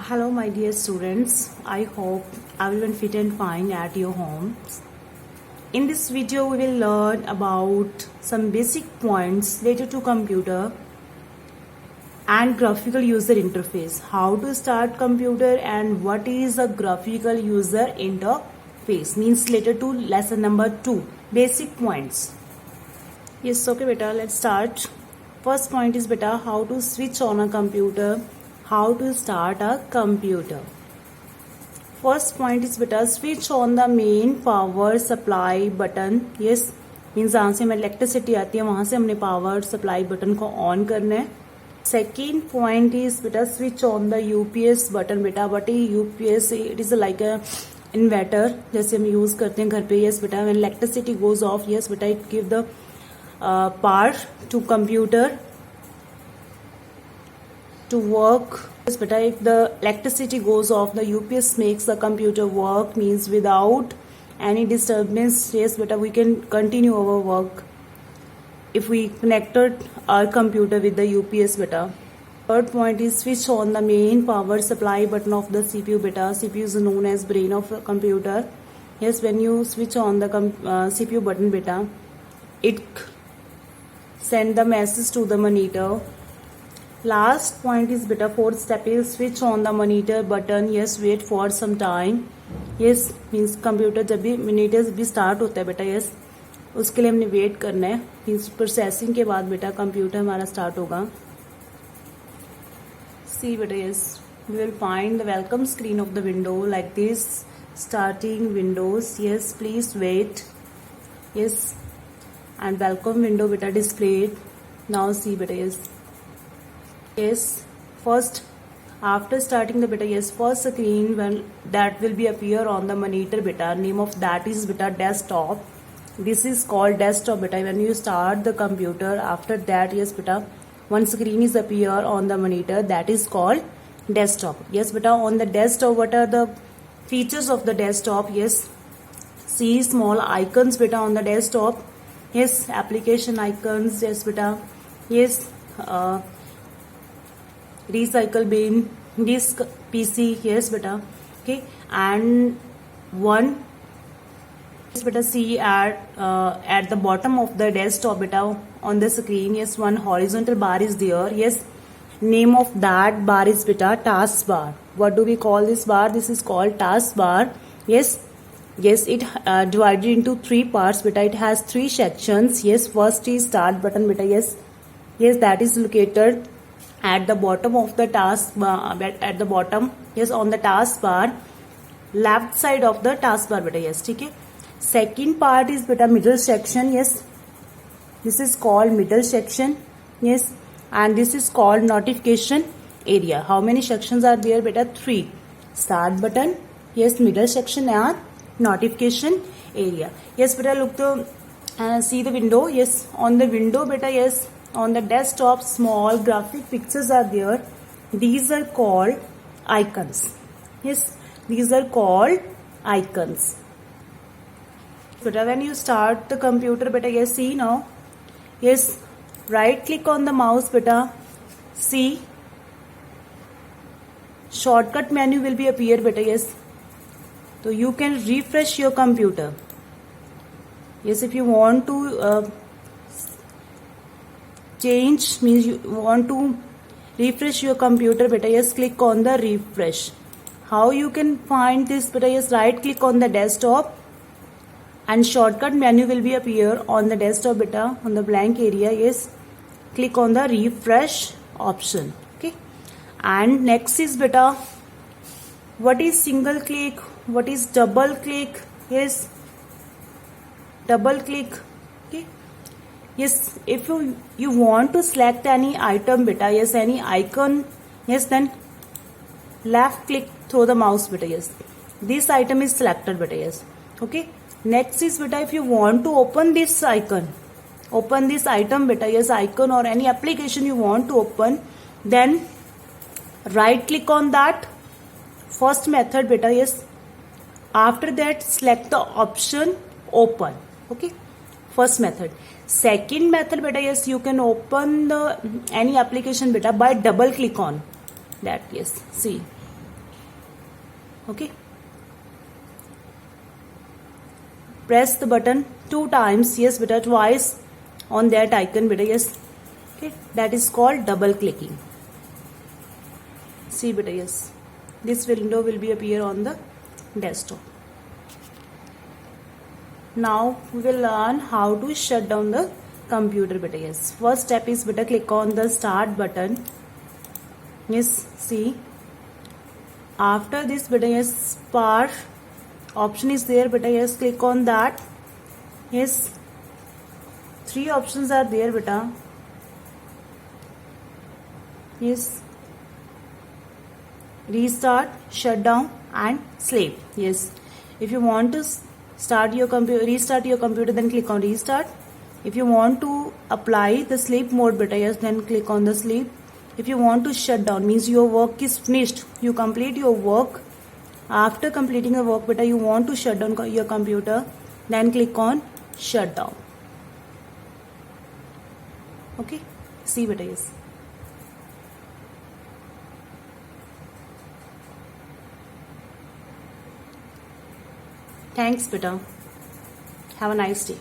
Hello, my dear students. I hope everyone fit and fine at your homes. In this video, we will learn about some basic points related to computer and graphical user interface. How to start computer and what is a graphical user interface means related to lesson number 2. Basic points. Yes, okay, beta. Let's start. First point is beta how to switch on a computer. How to start a computer. First point is beta switch on the main power supply button. Yes means जहाँ से हमें electricity आती है वहाँ से हमने power supply button को on करना है. सेकेंड पॉइंट इज बेटा switch on the UPS button. बेटा but UPS it is like a inverter जैसे हम यूज करते हैं घर पे. यस बेटा when electricity goes off yes बेटा it give the power to computer to work. Yes beta if the electricity goes off the UPS makes the computer work means without any disturbance. Yes beta we can continue our work if we connected our computer with the UPS beta. Third point is switch on the main power supply button of the CPU beta. CPU is known as brain of a computer. Yes when you switch on the CPU button beta it send the message to the monitor. Last point is beta fourth step is switch on the monitor button. Yes wait for some time. Yes means computer जब भी monitor भी start होता है बेटा yes उसके लिए हमने wait करना है. means processing के बाद बेटा computer हमारा start होगा. See बेटा yes we will find the welcome screen of the window like this. Starting Windows. Yes please wait. Yes and welcome window बेटा displayed. Now see बेटा yes. Yes first after starting the beta yes first screen when that will be appear on the monitor beta. Name of that is beta desktop. This is called desktop beta. When you start the computer after that yes beta one screen is appear on the monitor that is called desktop. Yes beta on the desktop what are the features of the desktop. Yes see small icons beta on the desktop. Yes application icons. Yes beta yes recycle bin disk PC. Yes beta okay and one yes beta see at the bottom of the desktop beta on the screen. Yes one horizontal bar is there. Yes name of that bar is beta task bar. What do we call this bar? This is called task bar. Yes it divided into three parts beta. It has three sections. Yes first is start button beta. Yes that is located at the bottom of the task bar, at the bottom yes on the task bar left side of the task bar beta. yes ठीक है. Second part is beta middle section. Yes this is called middle section. Yes and this is called notification area. How many sections are there beta? 3. Start button yes middle section and notification area. Yes beta look the see the window. Yes on the window beta yes on the desktop small graphic pictures are there. These are called icons. Yes these are called icons. Beta when you start the computer beta yes see now yes right click on the mouse beta. See shortcut menu will be appear beta. Yes so you can refresh your computer. Yes if you want to change means you want to refresh your computer beta. Yes click on the refresh. How you can find this beta? Yes right click on the desktop and shortcut menu will be appear on the desktop beta on the blank area. Yes click on the refresh option. Okay and next is beta what is single click, what is double click. Yes double click. Okay yes if you want to select any item beta yes any icon yes then left click through the mouse beta. Yes this item is selected beta. Yes okay next is beta if you want to open this icon open this item beta. Yes icon or any application you want to open then right click on that first method beta. Yes after that select the option open. Okay first method. Second method beta yes you can open the any application beta by double click on that. Yes see Okay, press the button 2 times. Yes beta, twice on that icon beta. Yes, okay, that is called double clicking. See beta, yes, this window will be appear on the desktop. Now we will learn how to shut down the computer beta. Yes, first step is beta, click on the start button. Yes, see, after this beta, yes, power option is there beta. Yes, click on that. Yes, 3 options are there beta. Yes, restart, shutdown and sleep. Yes, if you want to start your computer, restart your computer, then click on restart. If you want to apply the sleep mode beta, yes, then click on the sleep. If you want to shut down, means your work is finished, you complete your work. After completing the work beta, you want to shut down your computer, then click on shut down. Okay, see beta, yes. Thanks beta, have a nice day.